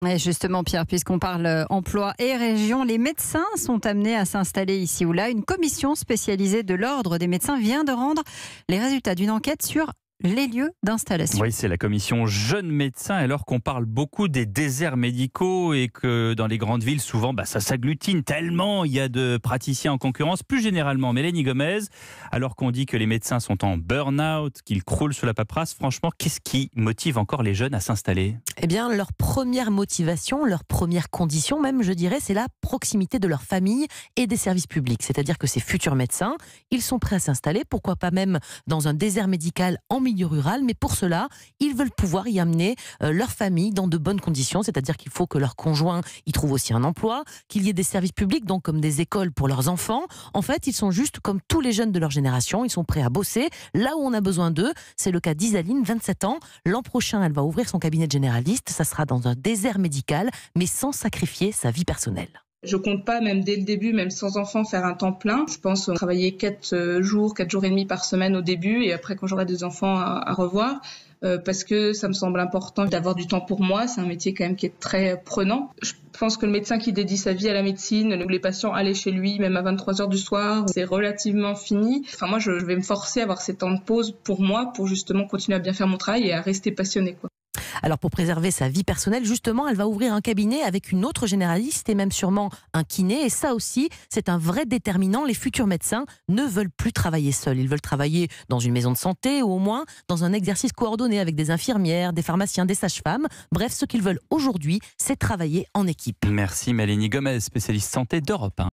Et justement, Pierre, puisqu'on parle emploi et région, les médecins sont amenés à s'installer ici ou là. Une commission spécialisée de l'Ordre des médecins vient de rendre les résultats d'une enquête sur les lieux d'installation. Oui, c'est la commission Jeunes Médecins, alors qu'on parle beaucoup des déserts médicaux et que dans les grandes villes, souvent, ça s'agglutine tellement il y a de praticiens en concurrence. Plus généralement, Mélanie Gomez, alors qu'on dit que les médecins sont en burn-out, qu'ils croulent sous la paperasse, franchement, qu'est-ce qui motive encore les jeunes à s'installer ? Eh bien, leur première motivation, leur première condition même, je dirais, c'est la proximité de leur famille et des services publics. C'est-à-dire que ces futurs médecins, ils sont prêts à s'installer, pourquoi pas même dans un désert médical en milieu rural, mais pour cela, ils veulent pouvoir y amener leur famille dans de bonnes conditions, c'est-à-dire qu'il faut que leur conjoint y trouve aussi un emploi, qu'il y ait des services publics, donc comme des écoles pour leurs enfants. En fait, ils sont juste comme tous les jeunes de leur génération, ils sont prêts à bosser là où on a besoin d'eux. C'est le cas d'Isaline, 27 ans. L'an prochain, elle va ouvrir son cabinet de généraliste. Ça sera dans un désert médical, mais sans sacrifier sa vie personnelle. Je compte pas, même dès le début, même sans enfant, faire un temps plein. Je pense travailler 4 jours et demi par semaine au début et après quand j'aurai des enfants à revoir. Parce que ça me semble important d'avoir du temps pour moi. C'est un métier quand même qui est très prenant. Je pense que le médecin qui dédie sa vie à la médecine, les patients aller chez lui, même à 23h du soir, c'est relativement fini. Enfin, moi, je vais me forcer à avoir ces temps de pause pour moi, pour justement continuer à bien faire mon travail et à rester passionnée, quoi. Alors pour préserver sa vie personnelle, justement, elle va ouvrir un cabinet avec une autre généraliste et même sûrement un kiné. Et ça aussi, c'est un vrai déterminant. Les futurs médecins ne veulent plus travailler seuls. Ils veulent travailler dans une maison de santé ou au moins dans un exercice coordonné avec des infirmières, des pharmaciens, des sages-femmes. Bref, ce qu'ils veulent aujourd'hui, c'est travailler en équipe. Merci Mélanie Gomez, spécialiste santé d'Europe 1.